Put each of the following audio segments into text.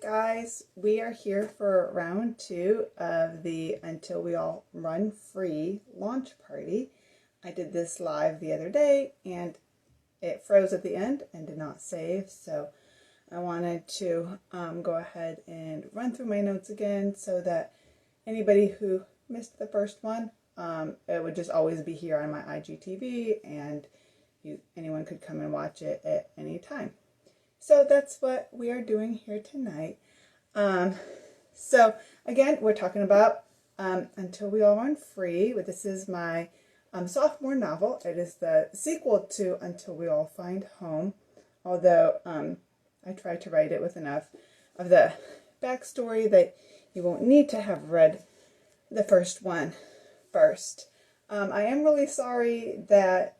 Guys, we are here for round 2 of the Until We All Run Free launch party. I did this live the other day and it froze at the end and did not save, so I wanted to go ahead and run through my notes again so that anybody who missed the first one, it would just always be here on my IGTV and anyone could come and watch it at any time. So that's what we are doing here tonight. So again, we're talking about Until We All Run Free. This is my sophomore novel. It is the sequel to Until We All Find Home, although I tried to write it with enough of the backstory that you won't need to have read the first one first. I am really sorry that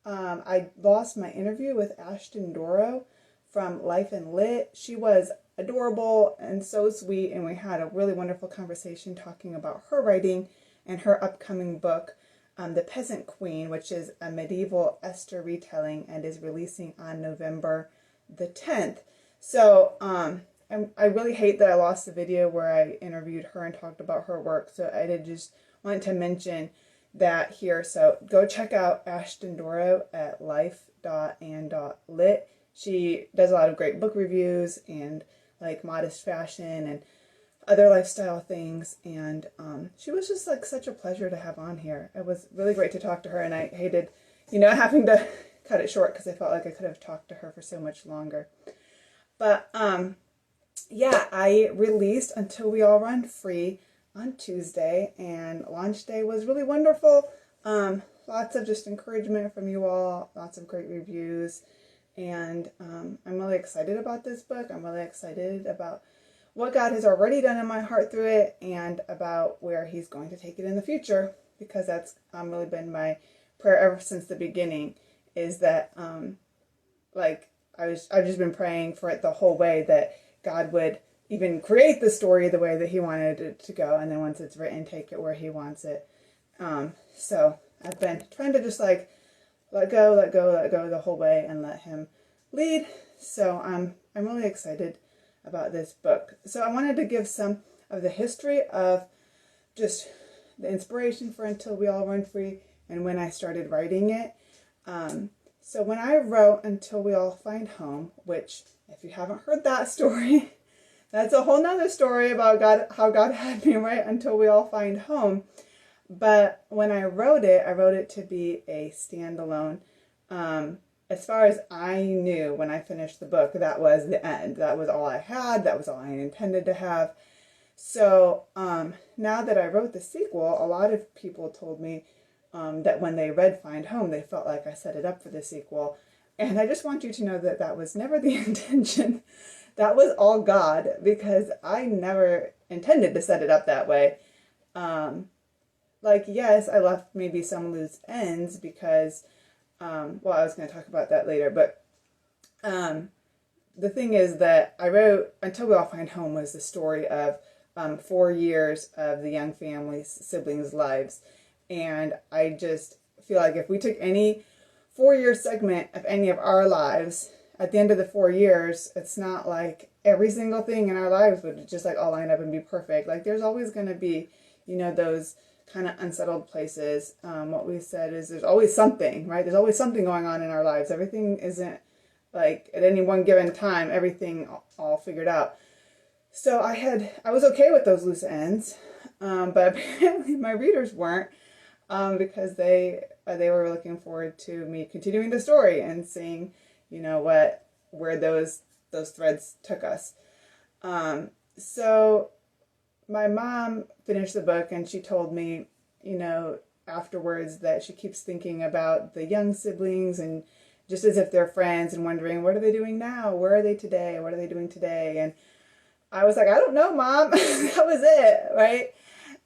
I lost my interview with Ashton Doro from Life and Lit. She was adorable and so sweet, and we had a really wonderful conversation talking about her writing and her upcoming book, The Peasant Queen, which is a medieval Esther retelling and is releasing on November the 10th. So I really hate that I lost the video where I interviewed her and talked about her work, so I did just want to mention that here. So go check out Ashton Doro at life.and.lit. She does a lot of great book reviews and like modest fashion and other lifestyle things, and she was just like such a pleasure to have on here. It was really great to talk to her, and I hated, having to cut it short because I felt like I could have talked to her for so much longer. But yeah, I released Until We All Run Free on Tuesday, and launch day was really wonderful. Lots of just encouragement from you all, lots of great reviews. And I'm really excited about this book. I'm really excited about what God has already done in my heart through it and about where He's going to take it in the future, because that's really been my prayer ever since the beginning, is that I've just been praying for it the whole way, that God would even create the story the way that He wanted it to go, and then once it's written, take it where He wants it. So I've been trying to just let go the whole way and let Him lead. So I'm really excited about this book. So I wanted to give some of the history of just the inspiration for Until We All Run Free and when I started writing it. So when I wrote Until We All Find Home, which if you haven't heard that story, that's a whole nother story about God, how God had me write Until We All Find Home. But when I wrote it to be a standalone. As far as I knew when I finished the book, that was the end. That was all I had. That was all I intended to have. So now that I wrote the sequel, a lot of people told me that when they read Find Home, they felt like I set it up for the sequel. And I just want you to know that that was never the intention. That was all God, because I never intended to set it up that way. Yes, I left maybe some loose ends because, I was going to talk about that later, but the thing is that I wrote Until We All Find Home was the story of 4 years of the Young family's siblings' lives. And I just feel like if we took any 4-year segment of any of our lives, at the end of the 4 years, it's not like every single thing in our lives would just all line up and be perfect. There's always going to be, those kind of unsettled places. What we said is there's always something, right? There's always something going on in our lives. Everything isn't at any one given time, everything all figured out. So I was okay with those loose ends, but apparently my readers weren't, because they were looking forward to me continuing the story and seeing, where those threads took us. So my mom finished the book, and she told me, afterwards, that she keeps thinking about the young siblings and just as if they're friends and wondering, what are they doing now? Where are they today? What are they doing today? And I was like, I don't know, Mom. That was it, right?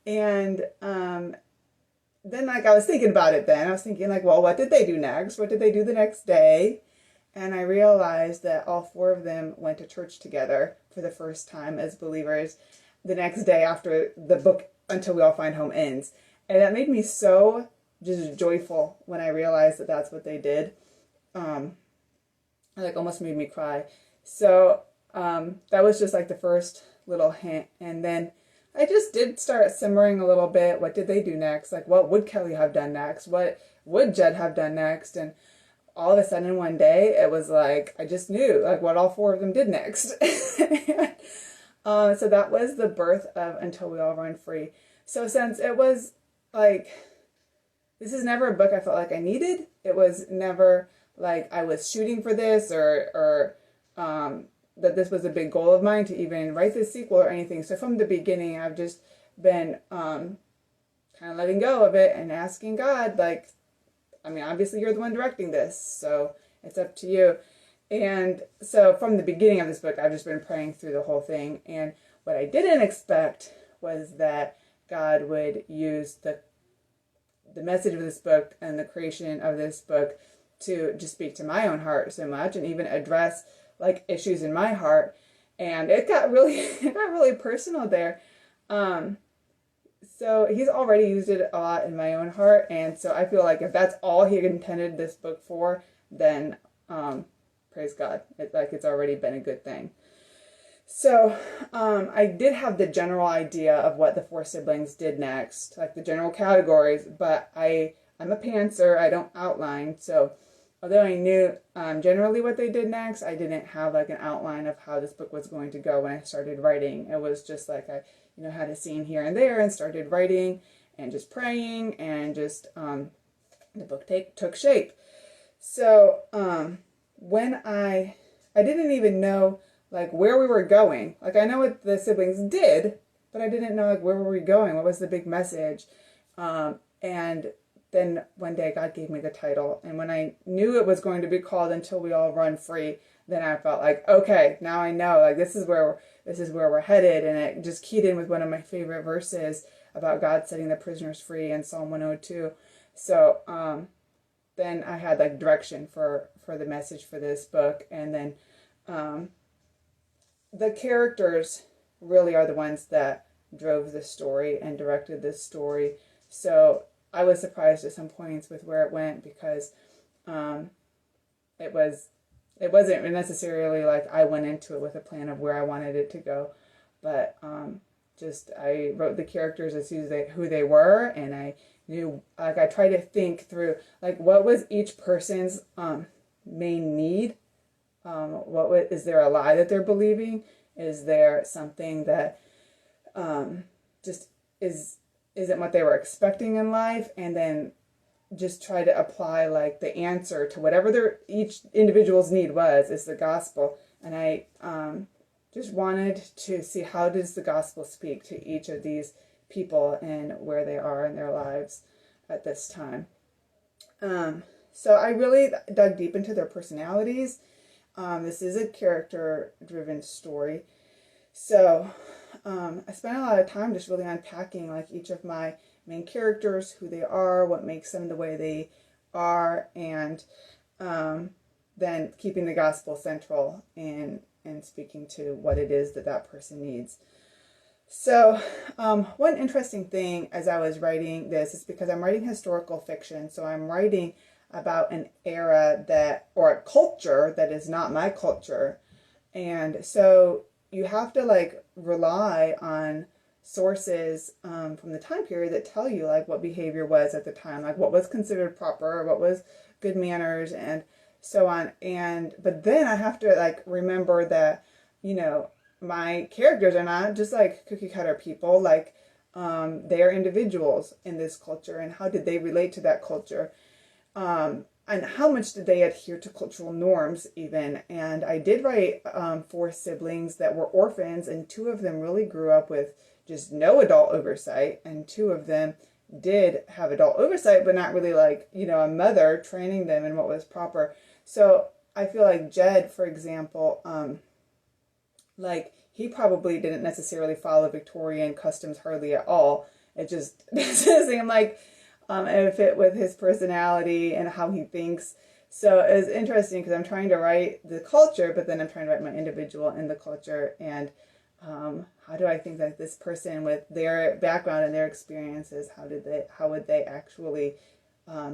And then I was thinking about it then. I was thinking well, what did they do next? What did they do the next day? And I realized that all 4 of them went to church together for the first time as believers the next day after the book Until We All Find Home ends. And that made me so just joyful when I realized that that's what they did. Almost made me cry. So That was just like the first little hint. And then I just did start simmering a little bit. What did they do next? Like, what would Kelly have done next? What would Jed have done next? And all of a sudden one day it was like, I just knew like what all four of them did next. So that was the birth of Until We All Run Free. So since it was like, this is never a book I felt like I needed. It was never like I was shooting for this or that this was a big goal of mine to even write this sequel or anything. So from the beginning, I've just been kind of letting go of it and asking God, like, I mean, obviously you're the one directing this, so it's up to you. And so from the beginning of this book, I've just been praying through the whole thing. And what I didn't expect was that God would use the message of this book and the creation of this book to just speak to my own heart so much and even address like issues in my heart. And it got really personal there. So he's already used it a lot in my own heart. And so I feel like if that's all he intended this book for, then praise God. It's already been a good thing. So I did have the general idea of what the four siblings did next, like the general categories, but I'm a pantser, I don't outline. So although I knew generally what they did next, I didn't have like an outline of how this book was going to go when I started writing. It was just like I had a scene here and there and started writing and just praying and just the book took shape. So when I didn't even know like where we were going. Like I know what the siblings did, but I didn't know like where were we going? What was the big message? And then one day God gave me the title, and when I knew it was going to be called Until We All Run Free, then I felt like, okay, now I know, like this is where we're headed. And it just keyed in with one of my favorite verses about God setting the prisoners free in Psalm 102. So then I had like direction for the message for this book. And then the characters really are the ones that drove the story and directed this story. So I was surprised at some points with where it went, because it wasn't necessarily like I went into it with a plan of where I wanted it to go, but just I wrote the characters as who they were, and I knew, like I tried to think through like what was each person's main need. Is there a lie that they're believing? Is there something that just isn't what they were expecting in life? And then just try to apply like the answer to whatever each individual's need was, is the gospel. And I just wanted to see, how does the gospel speak to each of these people and where they are in their lives at this time. So I really dug deep into their personalities. This is a character-driven story. So I spent a lot of time just really unpacking like each of my main characters, who they are, what makes them the way they are, and then keeping the gospel central and speaking to what it is that person needs. So one interesting thing as I was writing this is because I'm writing historical fiction, so I'm writing about an era or a culture that is not my culture. And so you have to like rely on sources from the time period that tell you like what behavior was at the time, like what was considered proper, what was good manners, and so on. But then I have to like remember that, my characters are not just like cookie cutter people, like they are individuals in this culture, and how did they relate to that culture? And how much did they adhere to cultural norms even? And I did write 4 siblings that were orphans, and 2 of them really grew up with just no adult oversight, and 2 of them did have adult oversight, but not really like, a mother training them in what was proper. So I feel like Jed, for example, like he probably didn't necessarily follow Victorian customs hardly at all. It just doesn't seem like it fit with his personality and how he thinks. So it was interesting because I'm trying to write the culture, but then I'm trying to write my individual in the culture. And how do I think that this person, with their background and their experiences, how would they actually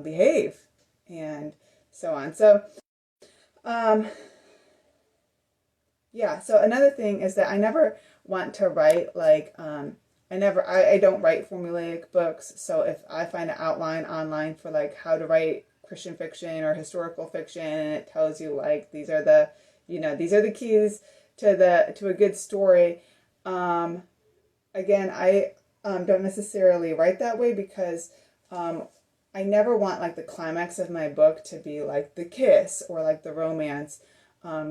behave, and so on. So Yeah, so another thing is that I never want to write like I don't write formulaic books. So if I find an outline online for like how to write Christian fiction or historical fiction, and it tells you like these are the, these are the keys to a good story. Again, I don't necessarily write that way because I never want like the climax of my book to be like the kiss or like the romance.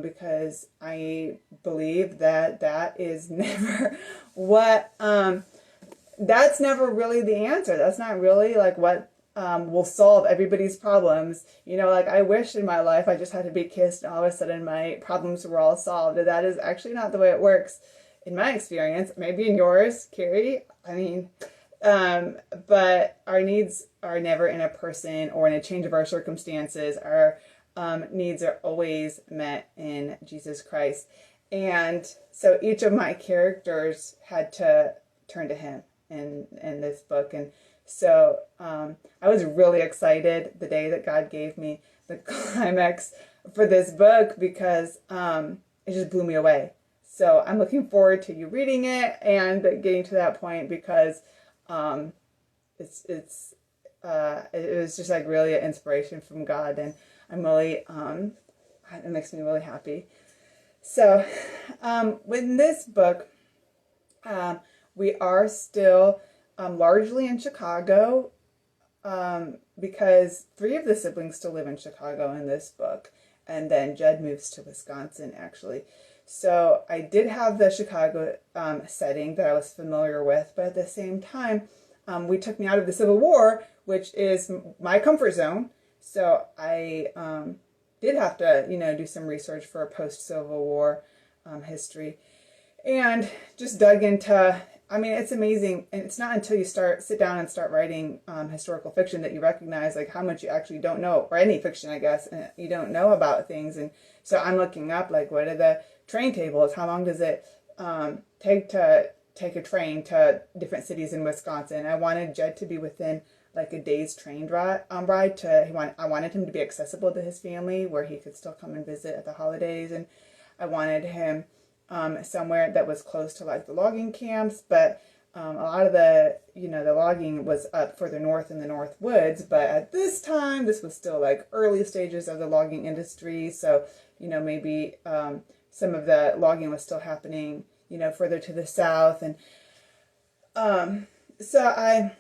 Because I believe that that is never what, that's never really the answer. That's not really like what will solve everybody's problems. Like I wish in my life I just had to be kissed and all of a sudden my problems were all solved. And that is actually not the way it works in my experience. Maybe in yours, Carrie. I mean, but our needs are never in a person or in a change of our circumstances. Our needs are always met in Jesus Christ. And so each of my characters had to turn to him in this book. And so I was really excited the day that God gave me the climax for this book because it just blew me away. So I'm looking forward to you reading it and getting to that point because it was just like really an inspiration from God, and I'm really it makes me really happy. So with this book, we are still largely in Chicago because 3 of the siblings still live in Chicago in this book, and then Jed moves to Wisconsin actually. So I did have the Chicago setting that I was familiar with, but at the same time, we took me out of the Civil War, which is my comfort zone. So I did have to, do some research for a post-Civil War history, and just dug into. I mean, it's amazing, and it's not until you sit down and start writing historical fiction that you recognize like how much you actually don't know, or any fiction, I guess, and you don't know about things. And so I'm looking up like what are the train tables? How long does it take to take a train to different cities in Wisconsin? I wanted Jed to be within like a day's train ride I wanted him to be accessible to his family where he could still come and visit at the holidays, and I wanted him somewhere that was close to like the logging camps, but a lot of the the logging was up further north in the North Woods. But at this time, this was still like early stages of the logging industry, so maybe some of the logging was still happening further to the south, and so I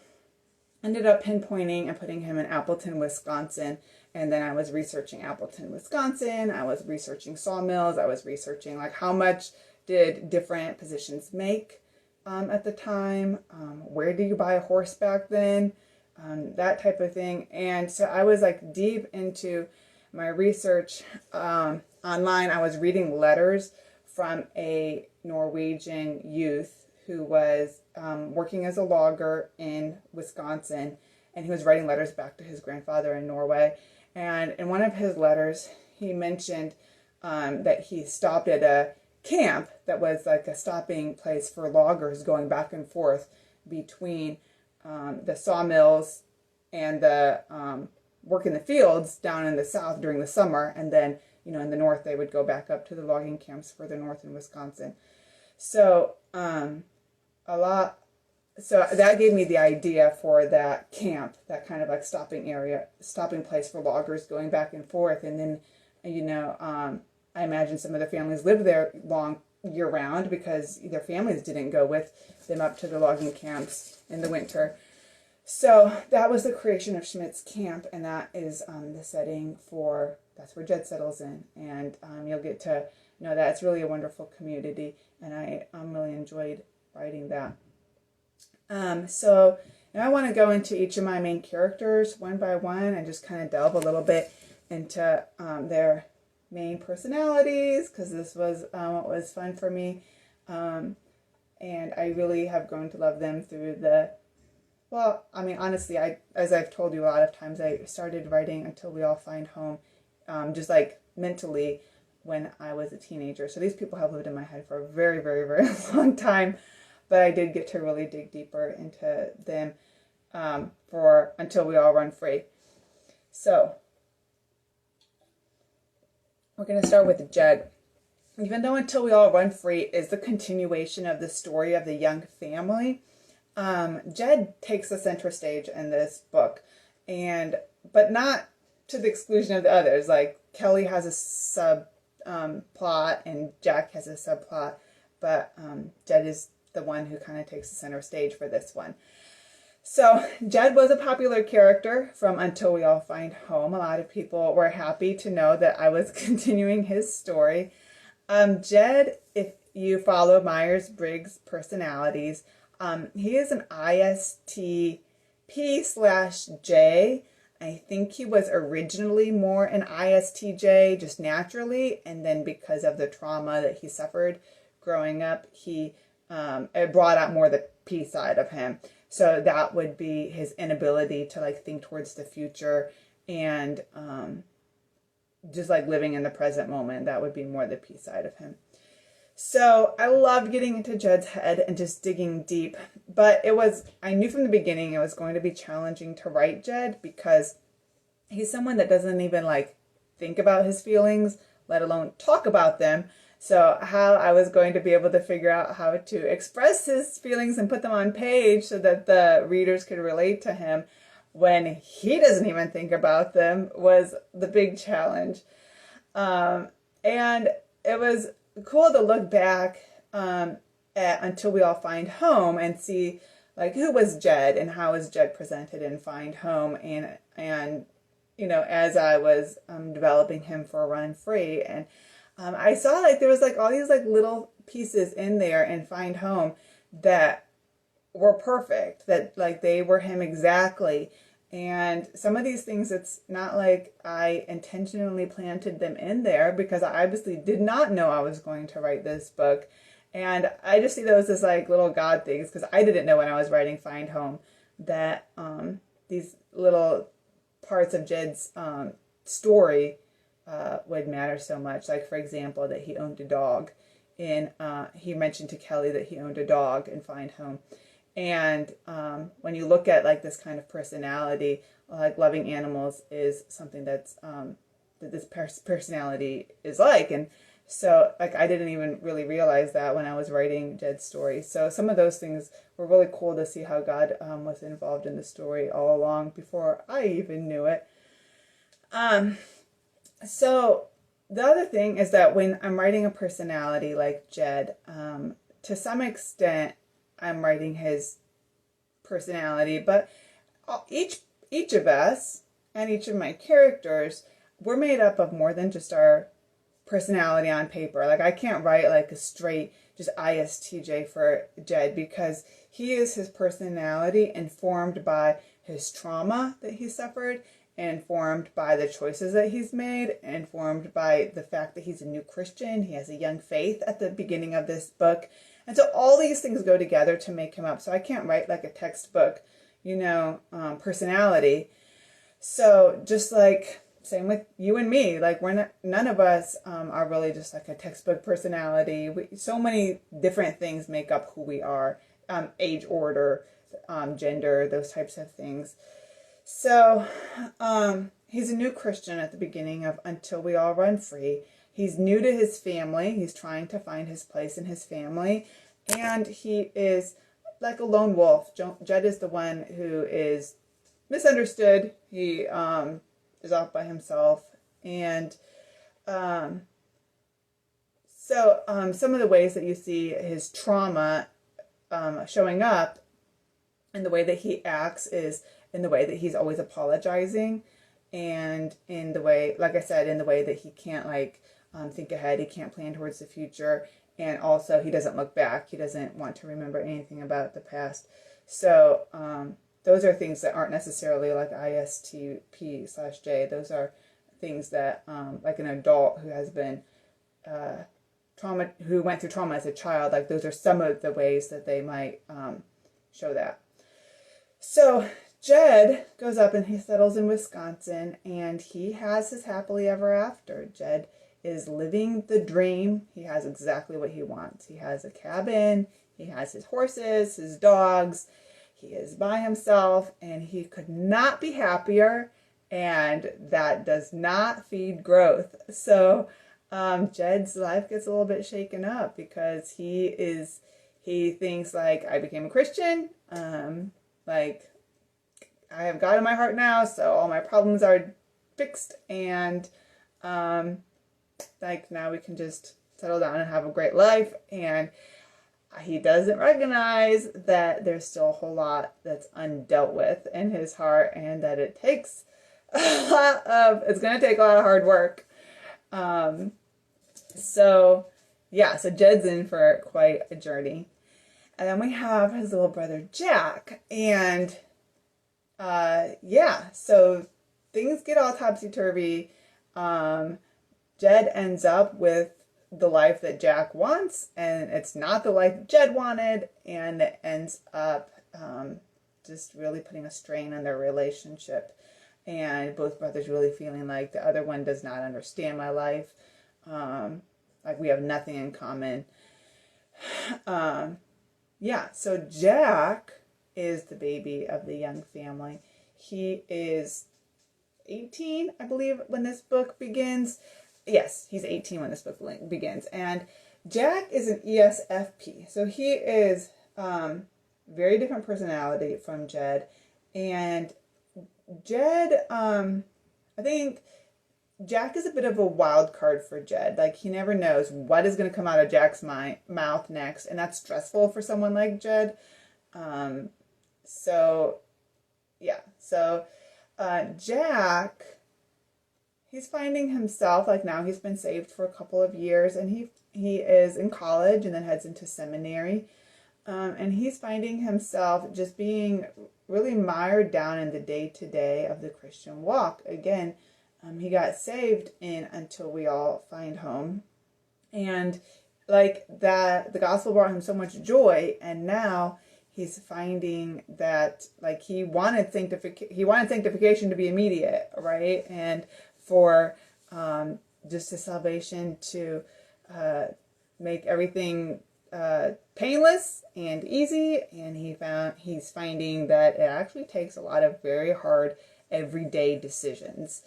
ended up pinpointing and putting him in Appleton, Wisconsin. And then I was researching Appleton, Wisconsin. I was researching sawmills. I was researching like how much did different positions make at the time. Where do you buy a horse back then? That type of thing. And so I was like deep into my research online. I was reading letters from a Norwegian youth who was working as a logger in Wisconsin, and he was writing letters back to his grandfather in Norway. And in one of his letters, he mentioned that he stopped at a camp that was like a stopping place for loggers going back and forth between the sawmills and the work in the fields down in the south during the summer. And then, in the north, they would go back up to the logging camps further north in Wisconsin. So so that gave me the idea for that camp, that kind of like stopping place for loggers going back and forth. And then, I imagine some of the families lived there long year round because their families didn't go with them up to the logging camps in the winter. So that was the creation of Schmidt's Camp, and that is the setting that's where Jed settles in. And you'll get to know that it's really a wonderful community, and I really enjoyed writing that. So now I want to go into each of my main characters one by one and just kind of delve a little bit into their main personalities, because this was what was fun for me. And I really have grown to love them through honestly, as I've told you a lot of times, I started writing Until We All Find Home, just like mentally when I was a teenager. So these people have lived in my head for a very, very, very long time. But I did get to really dig deeper into them for Until We All Run Free. So we're going to start with Jed. even though Until We All Run Free is the continuation of the story of the Young family, Jed takes the center stage in this book, but not to the exclusion of the others. Like Kelly has a sub plot and Jack has a subplot, but Jed is the one who kind of takes the center stage for this one. So Jed was a popular character from Until We All Find Home. A lot of people were happy to know that I was continuing his story. Jed, if you follow Myers-Briggs personalities, he is an ISTP/J. I think he was originally more an ISTJ, just naturally, and then because of the trauma that he suffered growing up, it brought out more the P side of him. So that would be his inability to like think towards the future and just like living in the present moment. That would be more the P side of him. So I loved getting into Jed's head and just digging deep. But I knew from the beginning it was going to be challenging to write Jed because he's someone that doesn't even like think about his feelings, let alone talk about them. So how I was going to be able to figure out how to express his feelings and put them on page so that the readers could relate to him when he doesn't even think about them was the big challenge. And it was cool to look back at Until We All Find Home and see like who was Jed and how was Jed presented in Find Home and you know, as I was developing him for Run Free, and I saw like there was like all these like little pieces in there in Find Home that were perfect, that like they were him exactly. And some of these things, it's not like I intentionally planted them in there because I obviously did not know I was going to write this book. And I just see those as like little God things because I didn't know when I was writing Find Home that these little parts of Jed's story would matter so much. Like, for example, that he owned a dog. And he mentioned to Kelly that he owned a dog in Find Home. And when you look at like this kind of personality, like loving animals is something that's that this personality is like. And so like I didn't even really realize that when I was writing Jed's story. So some of those things were really cool to see how God was involved in the story all along before I even knew it. So the other thing is that when I'm writing a personality like Jed, to some extent I'm writing his personality, but each of us and each of my characters, we're made up of more than just our personality on paper. Like I can't write like a straight just ISTJ for Jed because he is his personality informed by his trauma that he suffered, informed by the choices that he's made, informed by the fact that he's a new Christian. He has a young faith at the beginning of this book. And so all these things go together to make him up. So I can't write like a textbook, personality. So just like same with you and me, like none of us are really just like a textbook personality. So many different things make up who we are, age order, gender, those types of things. So he's a new Christian at the beginning of Until We All Run Free. He's new to his family. He's trying to find his place in his family. And he is like a lone wolf. Jed is the one who is misunderstood. He is off by himself. And so some of the ways that you see his trauma showing up in the way that he acts is in the way that he's always apologizing. And in the way, like I said, in the way that he can't think ahead, he can't plan towards the future, and also he doesn't look back. He doesn't want to remember anything about the past. So those are things that aren't necessarily like ISTP/J. Those are things that like an adult who has been who went through trauma as a child, like those are some of the ways that they might show that. So Jed goes up and he settles in Wisconsin and he has his happily ever after. Jed is living the dream. He has exactly what he wants. He has a cabin, he has his horses, his dogs, he is by himself, and he could not be happier, and that does not feed growth. So Jed's life gets a little bit shaken up because he thinks like, I became a Christian, like I have God in my heart now, so all my problems are fixed, and like now we can just settle down and have a great life. And he doesn't recognize that there's still a whole lot that's undealt with in his heart, and that it's going to take a lot of hard work. So Jed's in for quite a journey. And then we have his little brother Jack, and so things get all topsy-turvy. Jed ends up with the life that Jack wants, and it's not the life Jed wanted, and it ends up just really putting a strain on their relationship, and both brothers really feeling like the other one does not understand my life, like we have nothing in common. So Jack is the baby of the Young family. He is 18, I believe, when this book begins. Yes, he's 18 when this book begins. And Jack is an ESFP. So he is very different personality from Jed. And Jed, I think Jack is a bit of a wild card for Jed. Like, he never knows what is going to come out of Jack's mouth next. And that's stressful for someone like Jed. Jack, he's finding himself, like now he's been saved for a couple of years, and he is in college and then heads into seminary. And he's finding himself just being really mired down in the day-to-day of the Christian walk. Again, he got saved in Until We All Find Home. And like that, the gospel brought him so much joy, and now he's finding that like he wanted sanctification to be immediate, right? And for just his salvation to make everything painless and easy, and he's finding that it actually takes a lot of very hard everyday decisions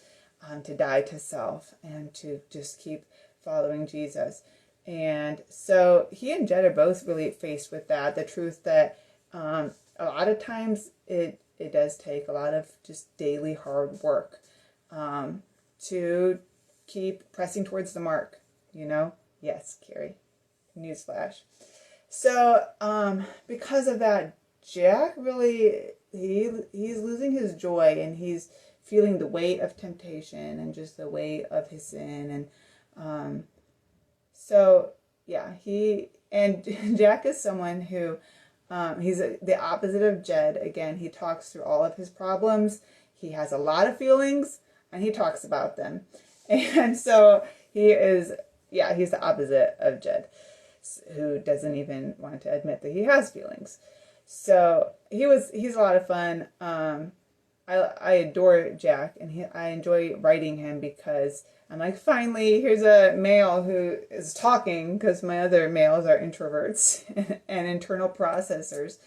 to die to self and to just keep following Jesus. And so he and Jed are both really faced with that, the truth that a lot of times it does take a lot of just daily hard work to keep pressing towards the mark, Yes, Carrie. Newsflash. So, because of that, Jack really, he's losing his joy, and he's feeling the weight of temptation and just the weight of his sin. And Jack is someone who, he's the opposite of Jed. Again, he talks through all of his problems. He has a lot of feelings, and he talks about them. And so he's the opposite of Jed, who doesn't even want to admit that he has feelings. So he's a lot of fun. I adore Jack, and I enjoy writing him because I'm like, finally, here's a male who is talking, because my other males are introverts and internal processors.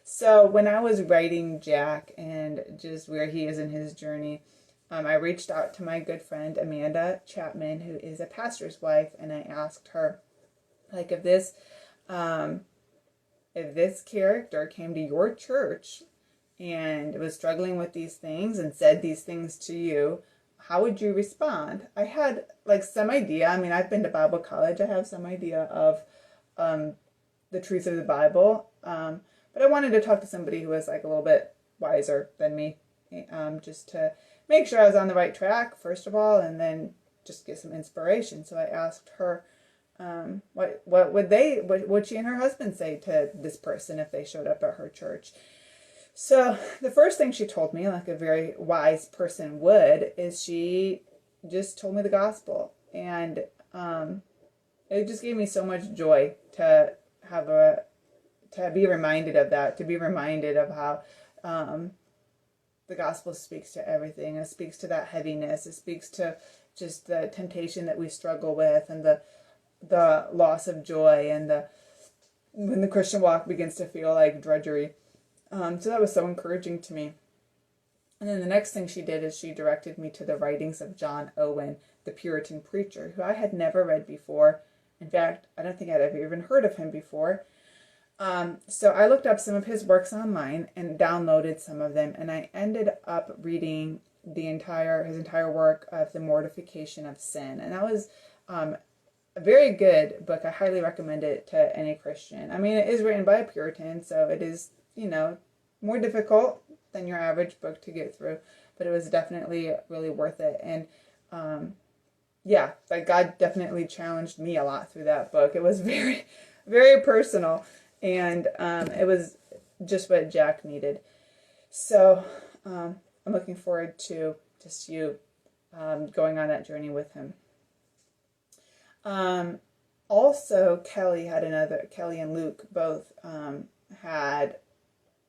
So when I was writing Jack and just where he is in his journey, I reached out to my good friend Amanda Chapman, who is a pastor's wife, and I asked her, like, if this character came to your church and was struggling with these things and said these things to you, how would you respond? I had like some idea. I mean, I've been to Bible college. I have some idea of the truth of the Bible. But I wanted to talk to somebody who was like a little bit wiser than me, just to make sure I was on the right track, first of all, and then just get some inspiration. So I asked her, what would she and her husband say to this person if they showed up at her church? So the first thing she told me, like a very wise person would, is she just told me the gospel. And it just gave me so much joy to be reminded of that, to be reminded of how the gospel speaks to everything. It speaks to that heaviness. It speaks to just the temptation that we struggle with, and the loss of joy, and when the Christian walk begins to feel like drudgery. So that was so encouraging to me. And then the next thing she did is she directed me to the writings of John Owen, The Puritan Preacher, who I had never read before. In fact, I don't think I'd ever even heard of him before. So I looked up some of his works online and downloaded some of them, and I ended up reading his entire work of The Mortification of Sin. And that was a very good book. I highly recommend it to any Christian. I mean, it is written by a Puritan, so it is, more difficult than your average book to get through, but it was definitely really worth it. And God definitely challenged me a lot through that book. It was very, very personal, and it was just what Jack needed. So I'm looking forward to just you going on that journey with him. Also, Kelly and Luke both had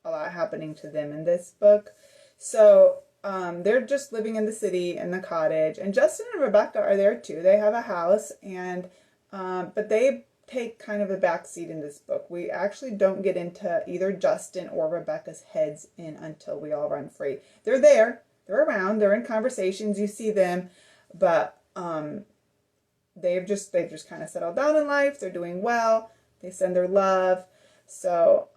a lot happening to them in this book. So they're just living in the city in the cottage, and Justin and Rebecca are there too. They have a house, and but they take kind of a back seat in this book. We actually don't get into either Justin or Rebecca's heads in Until We All Run Free. They're there, they're around, they're in conversations, you see them, but they've just kind of settled down in life. They're doing well. They send their love. So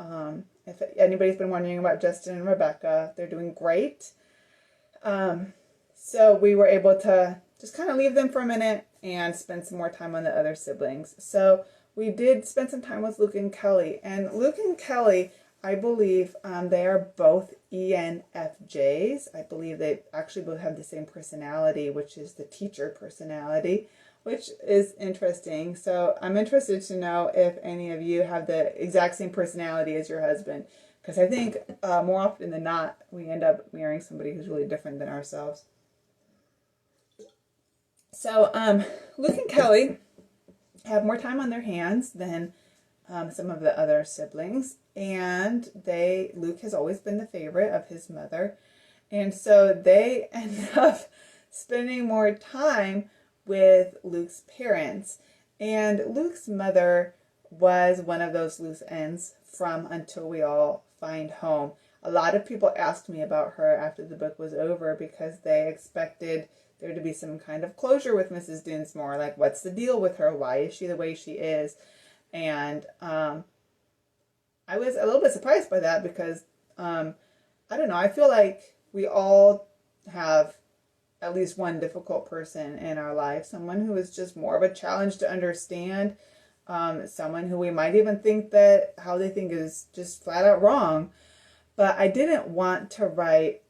if anybody's been wondering about Justin and Rebecca, they're doing great. So we were able to just kind of leave them for a minute and spend some more time on the other siblings. So we did spend some time with Luke and Kelly. And Luke and Kelly, I believe they are both ENFJs. I believe they actually both have the same personality, which is the teacher personality, which is interesting. So I'm interested to know if any of you have the exact same personality as your husband, because I think more often than not, we end up marrying somebody who's really different than ourselves. So Luke and Kelly have more time on their hands than some of the other siblings, and Luke has always been the favorite of his mother, and so they end up spending more time with Luke's parents. And Luke's mother was one of those loose ends from Until We All Find Home. A lot of people asked me about her after the book was over because they expected there to be some kind of closure with Mrs. Dinsmore. Like, what's the deal with her? Why is she the way she is? And I was a little bit surprised by that because, I don't know, I feel like we all have at least one difficult person in our life, someone who is just more of a challenge to understand, someone who we might even think that how they think is just flat out wrong. But I didn't want to write,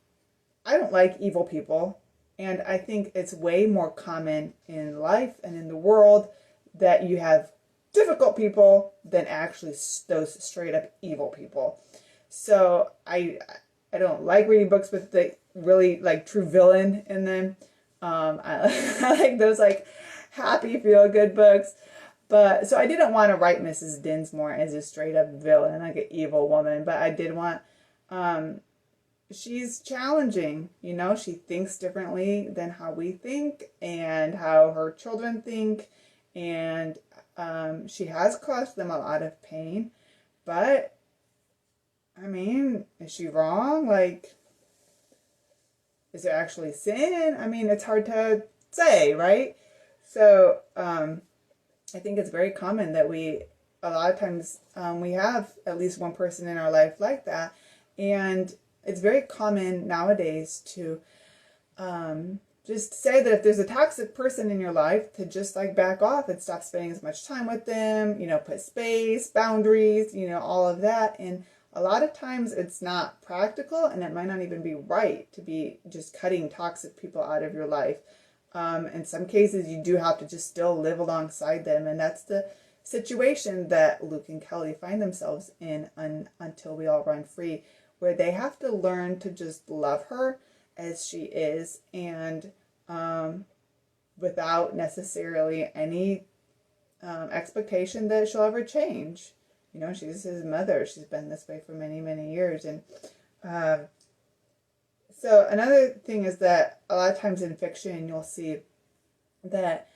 I don't like evil people, and I think it's way more common in life and in the world that you have difficult people than actually those straight up evil people. So I don't like reading books with the really like true villain in them. I like those like happy feel good books. But so I didn't want to write Mrs. Dinsmore as a straight up villain, like an evil woman, but I did want she's challenging, she thinks differently than how we think and how her children think, and she has caused them a lot of pain. But I mean, is she wrong? Like, is it actually sin? I mean, it's hard to say, right? So I think it's very common that a lot of times we have at least one person in our life like that. And it's very common nowadays to just say that if there's a toxic person in your life, to just like back off and stop spending as much time with them, put space, boundaries, all of that. And a lot of times it's not practical, and it might not even be right to be just cutting toxic people out of your life. In some cases, you do have to just still live alongside them, and that's the situation that Luke and Kelly find themselves in Until We All Run Free, where they have to learn to just love her as she is, and without necessarily any expectation that she'll ever change. She's his mother. She's been this way for many, many years. And so another thing is that a lot of times in fiction, you'll see that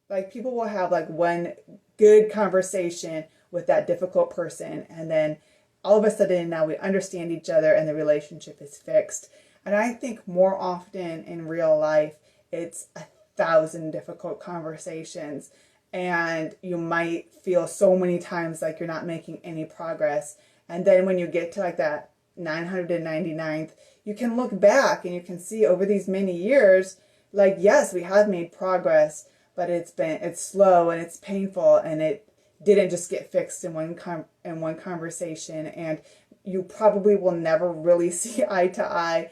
like people will have like one good conversation with that difficult person, and then all of a sudden now we understand each other and the relationship is fixed. And I think more often in real life, it's 1,000 difficult conversations, and you might feel so many times like you're not making any progress. And then when you get to like that 999th, you can look back and you can see over these many years, like, yes, we have made progress, but it's slow and it's painful, and it didn't just get fixed in one conversation, and you probably will never really see eye to eye.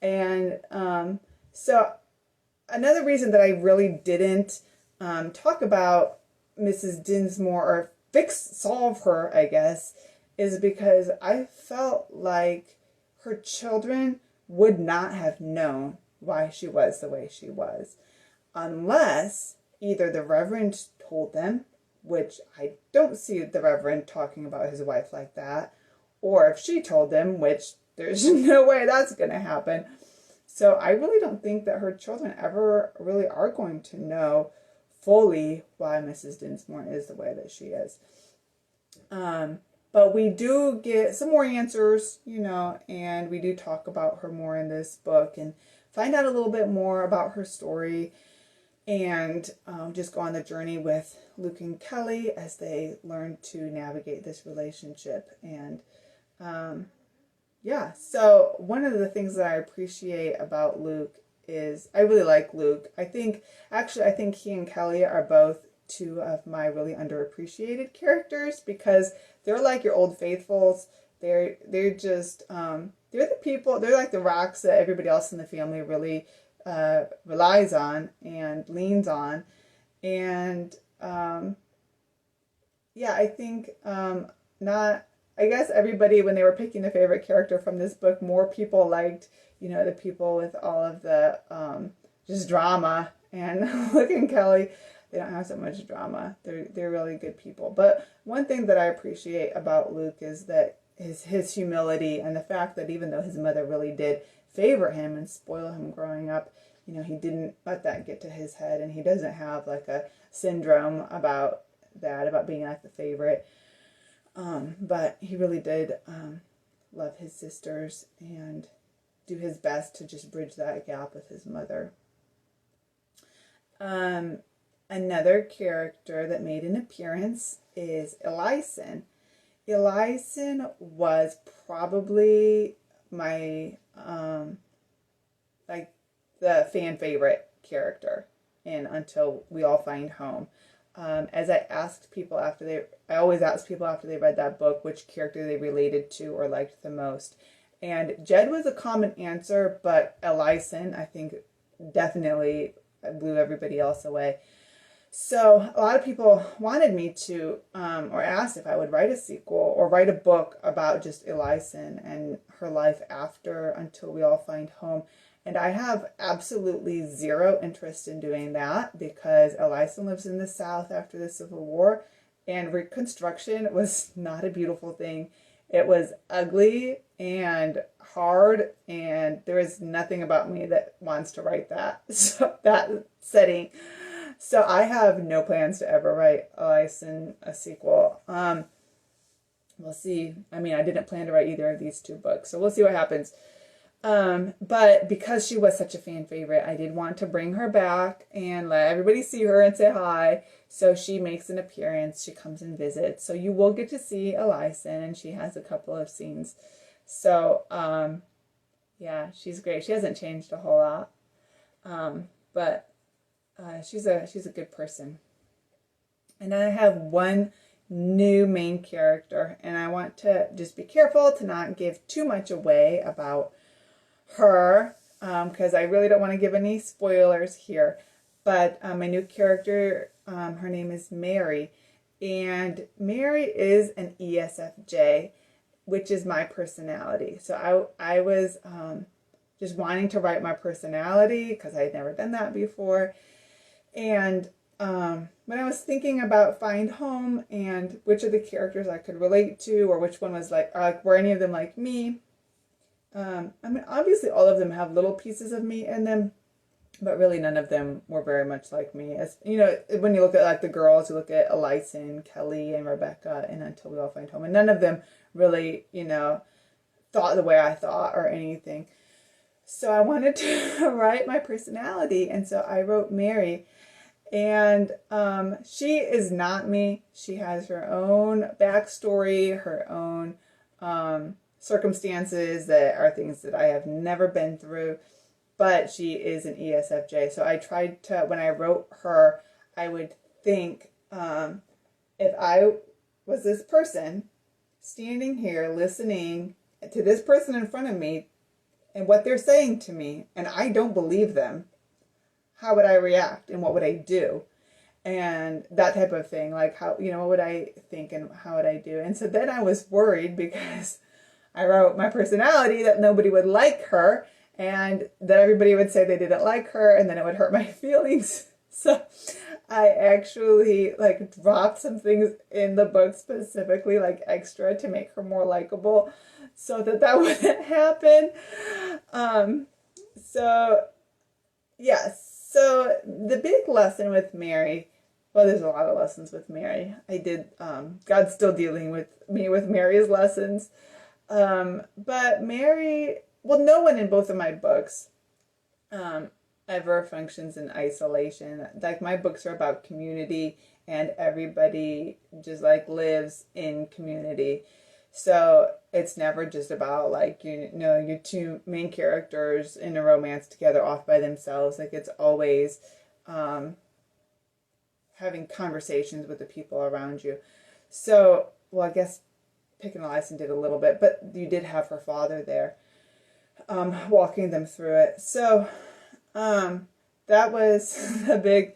And so another reason that I really didn't talk about Mrs. Dinsmore, or solve her, I guess, is because I felt like her children would not have known why she was the way she was, unless either the Reverend told them, which I don't see the Reverend talking about his wife like that, or if she told them, which there's no way that's going to happen. So I really don't think that her children ever really are going to know fully why Mrs. Dinsmore is the way that she is. But we do get some more answers, and we do talk about her more in this book and find out a little bit more about her story, and just go on the journey with Luke and Kelly as they learn to navigate this relationship. And so one of the things that I appreciate about Luke is I really like Luke. I think he and Kelly are both two of my really underappreciated characters, because they're like your old faithfuls. They're just they're the people, they're like the rocks that everybody else in the family really relies on and leans on. And I think I guess everybody, when they were picking a favorite character from this book, more people liked, the people with all of the just drama. And Luke and Kelly, they don't have so much drama. They're really good people. But one thing that I appreciate about Luke is that his humility, and the fact that even though his mother really did favor him and spoil him growing up, he didn't let that get to his head, and he doesn't have like a syndrome about being like the favorite. But he really did love his sisters and do his best to just bridge that gap with his mother. Another character that made an appearance is Elison. Elison was probably my the fan favorite character in Until We All Find Home. As I always ask people after they read that book which character they related to or liked the most. And Jed was a common answer, but Elison, I think, definitely blew everybody else away. So a lot of people wanted me to, or asked if I would write a sequel or write a book about just Elison and her life after Until We All Find Home. And I have absolutely zero interest in doing that, because Elison lives in the South after the Civil War, and Reconstruction was not a beautiful thing. It was ugly and hard, and there is nothing about me that wants to write that setting. So I have no plans to ever write Elison a sequel. We'll see. I mean, I didn't plan to write either of these two books, so we'll see what happens. But because she was such a fan favorite, I did want to bring her back and let everybody see her and say hi. So she makes an appearance. She comes and visits. So you will get to see Elison, and she has a couple of scenes. So, she's great. She hasn't changed a whole lot. But she's a good person. And then I have one new main character, and I want to just be careful to not give too much away about her, because I really don't want to give any spoilers here. But my new character, her name is Mary, and Mary is an ESFJ, which is my personality. So I was just wanting to write my personality because I had never done that before. And when I was thinking about Find Home and which of the characters I could relate to, or which one was were any of them like me, obviously all of them have little pieces of me in them, but really none of them were very much like me. As when you look at the girls, you look at Elison, Kelly, and Rebecca, and Until We All Find Home, and none of them really, thought the way I thought or anything. So I wanted to write my personality, and so I wrote Mary. And she is not me. She has her own backstory, her own circumstances that are things that I have never been through. But she is an ESFJ. So I tried to, when I wrote her, I would think if I was this person standing here listening to this person in front of me and what they're saying to me, and I don't believe them, how would I react and what would I do? And that type of thing, like how, what would I think and how would I do? And so then I was worried because I wrote my personality that nobody would like her and that everybody would say they didn't like her and then it would hurt my feelings. So I actually like dropped some things in the book specifically, like extra, to make her more likable so that wouldn't happen. So yes. So the big lesson with Mary, well, there's a lot of lessons with Mary. God's still dealing with me with Mary's lessons. But Mary, well, no one in both of my books ever functions in isolation. Like my books are about community and everybody just like lives in community. So it's never just about like, your two main characters in a romance together off by themselves. Like it's always having conversations with the people around you. So, well, I guess Picking Elias did a little bit, but you did have her father there walking them through it. So that was the big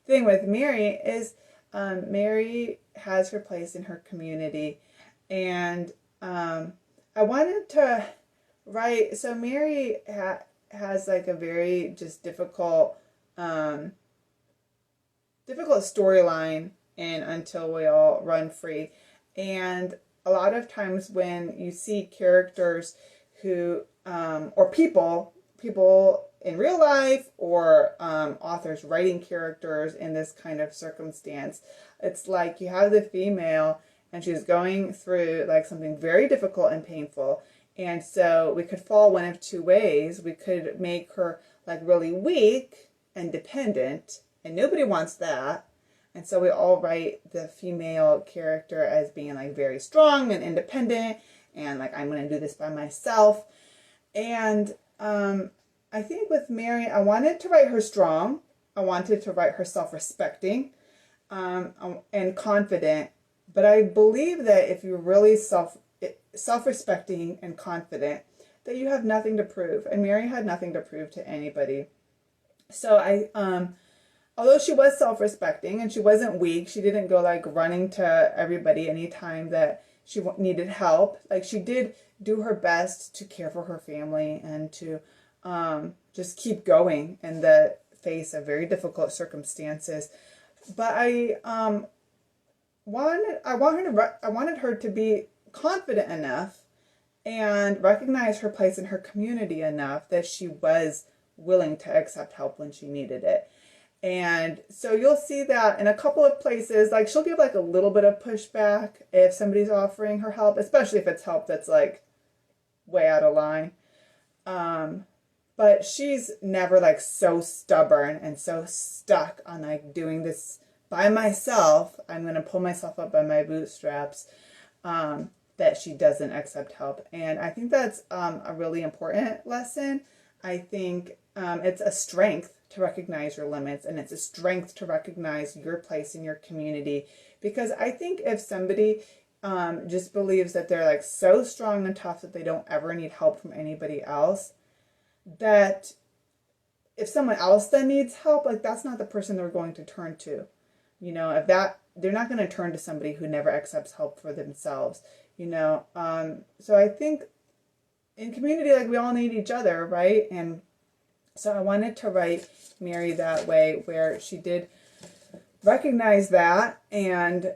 thing with Mary is Mary has her place in her community. And I wanted to write, so Mary has like a very just difficult storyline in Until We All Run Free. And a lot of times when you see characters who, or people in real life or authors writing characters in this kind of circumstance, it's like you have the female and she's going through like something very difficult and painful. And so we could fall one of two ways. We could make her like really weak and dependent, and nobody wants that. And so we all write the female character as being like very strong and independent and like, I'm going to do this by myself. And I think with Mary, I wanted to write her strong. I wanted to write her self-respecting and confident. But I believe that if you're really self-respecting and confident, that you have nothing to prove. And Mary had nothing to prove to anybody. So although she was self-respecting and she wasn't weak, she didn't go like running to everybody anytime that she needed help. Like she did do her best to care for her family and to just keep going in the face of very difficult circumstances. But I wanted her to be confident enough and recognize her place in her community enough that she was willing to accept help when she needed it. And so you'll see that in a couple of places, like she'll give like a little bit of pushback if somebody's offering her help, especially if it's help that's like way out of line. But she's never like so stubborn and so stuck on like doing this by myself. I'm going to pull myself up by my bootstraps, that she doesn't accept help. And I think that's a really important lesson. I think it's a strength to recognize your limits, and it's a strength to recognize your place in your community. Because I think if somebody just believes that they're like so strong and tough that they don't ever need help from anybody else, that if someone else then needs help, like that's not the person they're going to turn to. If that, they're not going to turn to somebody who never accepts help for themselves. So I think in community, like we all need each other, right? And so I wanted to write Mary that way, where she did recognize that. And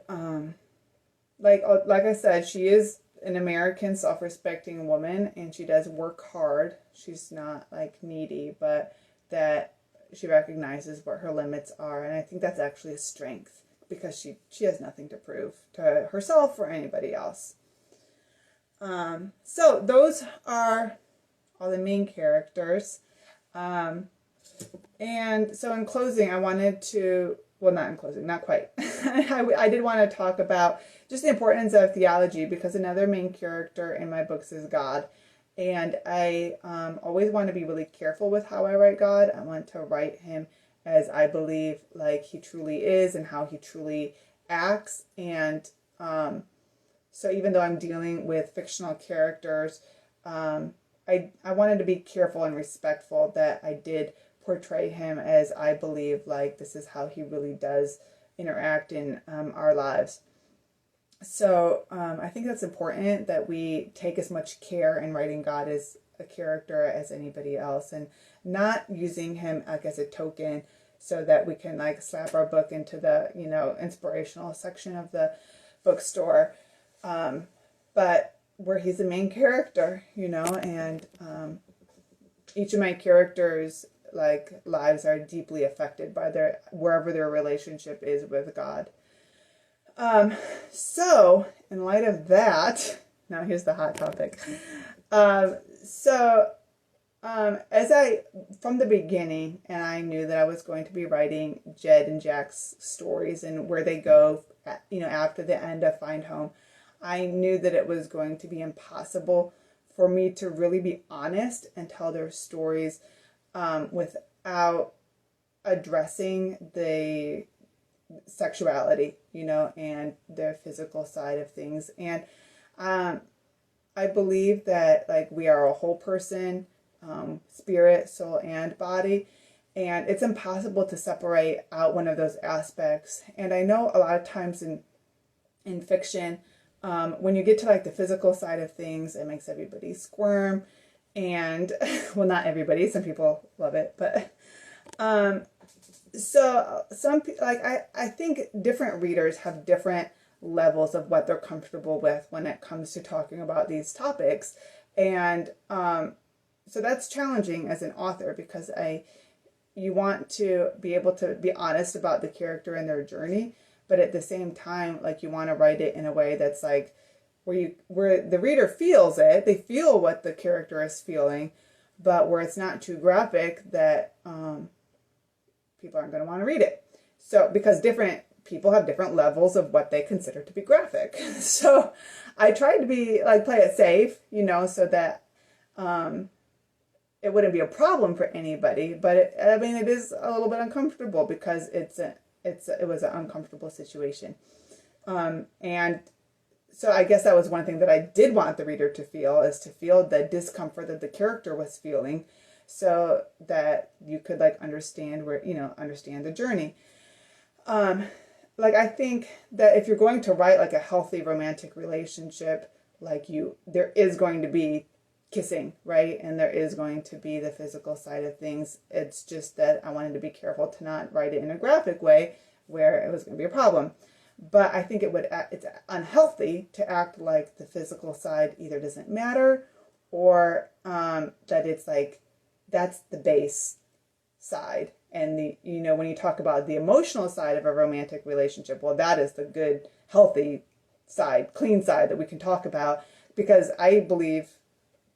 like I said, she is an American self-respecting woman, and she does work hard. She's not like needy, but that she recognizes what her limits are. And I think that's actually a strength, because she has nothing to prove to herself or anybody else. So those are all the main characters. And so in closing, I wanted to, well, not in closing, not quite. I did want to talk about just the importance of theology, because another main character in my books is God. And I always want to be really careful with how I write God. I want to write him as I believe like he truly is and how he truly acts. And so even though I'm dealing with fictional characters, I wanted to be careful and respectful that I did portray him as I believe like this is how he really does interact in our lives. So I think that's important that we take as much care in writing God as a character as anybody else, and not using him like as a token so that we can like slap our book into the, you know, inspirational section of the bookstore. But where he's the main character, you know, and each of my characters like lives are deeply affected by their wherever their relationship is with God. So in light of that, now here's the hot topic. As from the beginning, and I knew that I was going to be writing Jed and Jack's stories and where they go, you know, after the end of Find Home, I knew that it was going to be impossible for me to really be honest and tell their stories without addressing the sexuality, you know, and their physical side of things. And I believe that like we are a whole person, spirit, soul, and body, and it's impossible to separate out one of those aspects. And I know a lot of times in fiction, when you get to like the physical side of things, it makes everybody squirm. And well, not everybody, some people love it, but so I think different readers have different levels of what they're comfortable with when it comes to talking about these topics. And so that's challenging as an author, because you want to be able to be honest about the character and their journey, but at the same time, like you want to write it in a way that's like where the reader feels it, they feel what the character is feeling, but where it's not too graphic that people aren't going to want to read it. So because different people have different levels of what they consider to be graphic. So I tried to be like play it safe, you know, so that it wouldn't be a problem for anybody. But it is a little bit uncomfortable because it was an uncomfortable situation. And so I guess that was one thing that I did want the reader to feel, is to feel the discomfort that the character was feeling, so that you could like understand understand the journey. Like I think that if you're going to write like a healthy romantic relationship, like there is going to be kissing, right? And there is going to be the physical side of things. It's just that I wanted to be careful to not write it in a graphic way where it was going to be a problem. But I think it's unhealthy to act like the physical side either doesn't matter, or that it's like that's the base side. And when you talk about the emotional side of a romantic relationship, well, that is the good, healthy side, clean side that we can talk about, because I believe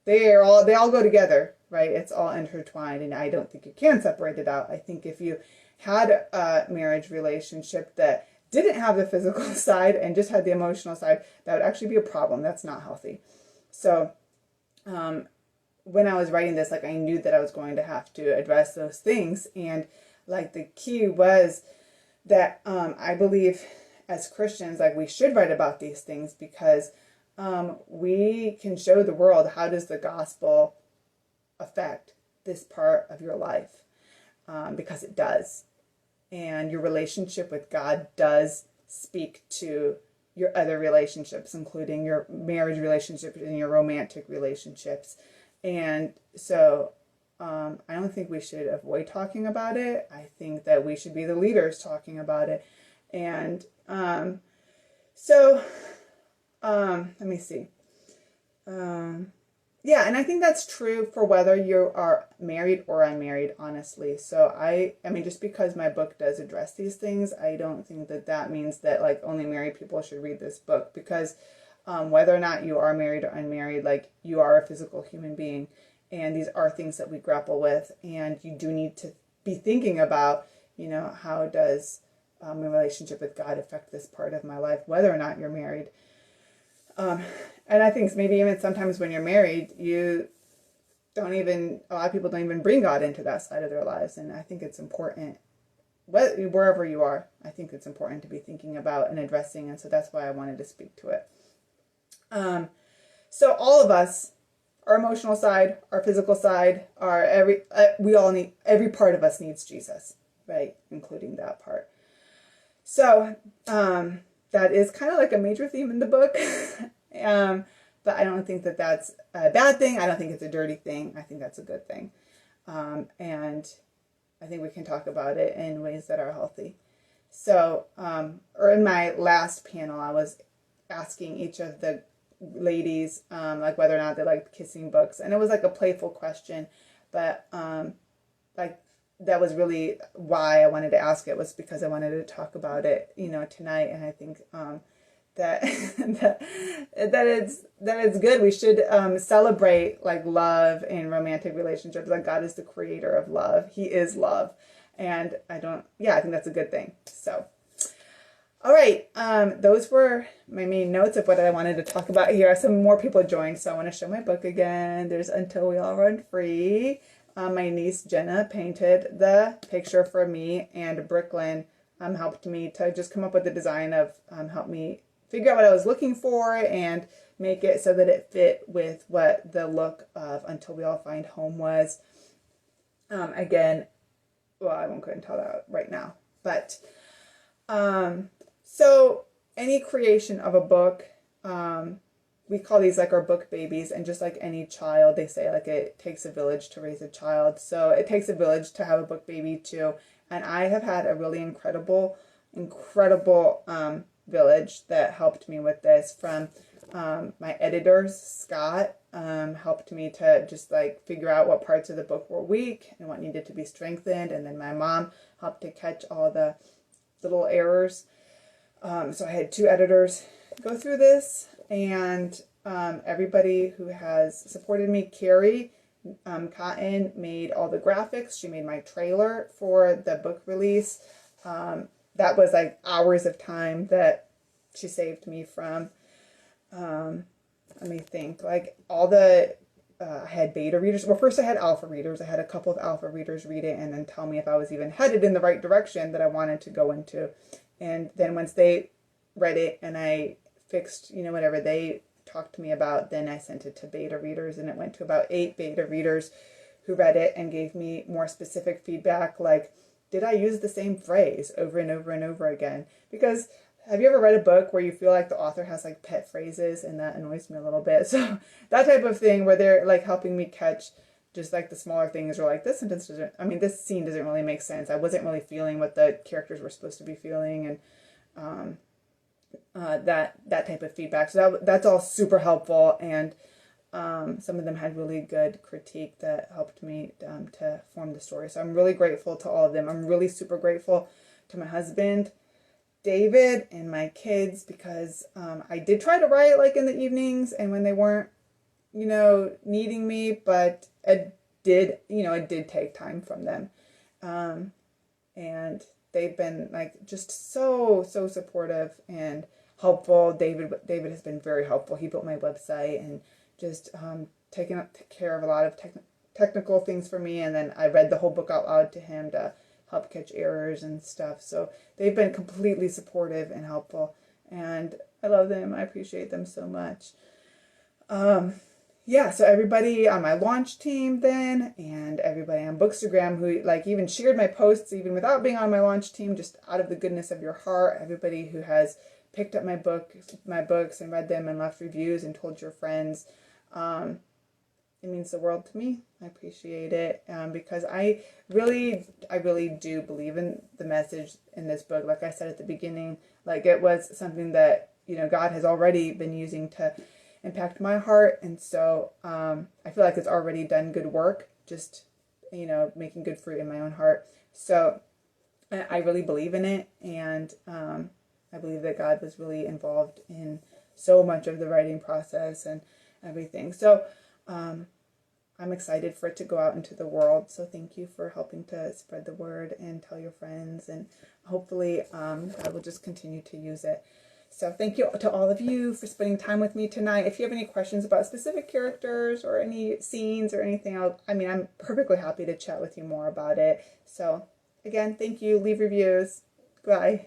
they all go together, right? It's all intertwined, and I don't think you can separate it out. I think if you had a marriage relationship that didn't have the physical side and just had the emotional side, that would actually be a problem. That's not healthy. So when I was writing this, like I knew that I was going to have to address those things. And like the key was that I believe as Christians, like we should write about these things, because we can show the world how does the gospel affect this part of your life, because it does. And your relationship with God does speak to your other relationships, including your marriage relationships and your romantic relationships. And so I don't think we should avoid talking about it. I think that we should be the leaders talking about it. And let me see. Yeah, and I think that's true for whether you are married or unmarried, honestly. So I mean, just because my book does address these things, I don't think that means that like only married people should read this book, because whether or not you are married or unmarried, like you are a physical human being, And these are things that we grapple with, and you do need to be thinking about, how does my relationship with God affect this part of my life, whether or not you're married. And I think maybe even sometimes when you're married, a lot of people don't even bring God into that side of their lives. And I think it's important, wherever you are, I think it's important to be thinking about and addressing. And so that's why I wanted to speak to it. So all of us, our emotional side, our physical side, every part of us needs Jesus, right? Including that part. So that is kind of like a major theme in the book. But I don't think that that's a bad thing. I don't think it's a dirty thing. I think that's a good thing. And I think we can talk about it in ways that are healthy. So, or in my last panel, I was asking each of the ladies, like whether or not they liked kissing books. And it was like a playful question, but like that was really why I wanted to ask it, was because I wanted to talk about it, tonight. And I think that it's good. We should celebrate like love and romantic relationships. Like God is the creator of love. He is love. And I think that's a good thing. So, all right. Those were my main notes of what I wanted to talk about here. Some more people joined, so I want to show my book again. There's Until We All Run Free. My niece Jenna painted the picture for me, and Brooklyn helped me to just come up with the design of, help me figure out what I was looking for and make it so that it fit with what the look of Until We All Find Home was. Again, well, I won't go and tell that right now, but so any creation of a book, we call these like our book babies, and just like any child, they say like it takes a village to raise a child. So it takes a village to have a book baby too. And I have had a really incredible village that helped me with this. From my editors, Scott, helped me to just like figure out what parts of the book were weak and what needed to be strengthened. And then my mom helped to catch all the little errors. So I had 2 editors go through this, and everybody who has supported me. Carrie Cotton made all the graphics. She made my trailer for the book release. That was like hours of time that she saved me from. Let me think. Like all the, I had beta readers. Well, first I had alpha readers. I had a couple of alpha readers read it and then tell me if I was even headed in the right direction that I wanted to go into. And then once they read it and I fixed, whatever they talked to me about, then I sent it to beta readers, and it went to about 8 beta readers who read it and gave me more specific feedback, like, did I use the same phrase over and over and over again? Because have you ever read a book where you feel like the author has like pet phrases, and that annoys me a little bit? So that type of thing where they're like helping me catch just like the smaller things, or like this scene doesn't really make sense. I wasn't really feeling what the characters were supposed to be feeling, and that type of feedback. So that's all super helpful, and some of them had really good critique that helped me to form the story. So I'm really grateful to all of them. I'm really super grateful to my husband, David, and my kids, because I did try to write like in the evenings and when they weren't, needing me, but it did take time from them. And they've been like just so supportive and helpful. David has been very helpful. He built my website and just taking care of a lot of technical things for me. And then I read the whole book out loud to him to help catch errors and stuff. So they've been completely supportive and helpful. And I love them. I appreciate them so much. So everybody on my launch team then, and everybody on Bookstagram who like even shared my posts even without being on my launch team, just out of the goodness of your heart. Everybody who has picked up my books and read them and left reviews and told your friends. It means the world to me. I appreciate it because I really do believe in the message in this book. Like I said at the beginning, like it was something that, God has already been using to impact my heart. And so I feel like it's already done good work, just, making good fruit in my own heart. So I really believe in it. And I believe that God was really involved in so much of the writing process and everything. So I'm excited for it to go out into the world. So thank you for helping to spread the word and tell your friends. And hopefully God will just continue to use it. So thank you to all of you for spending time with me tonight. If you have any questions about specific characters or any scenes or anything else, I mean, I'm perfectly happy to chat with you more about it. So again, thank you. Leave reviews. Bye.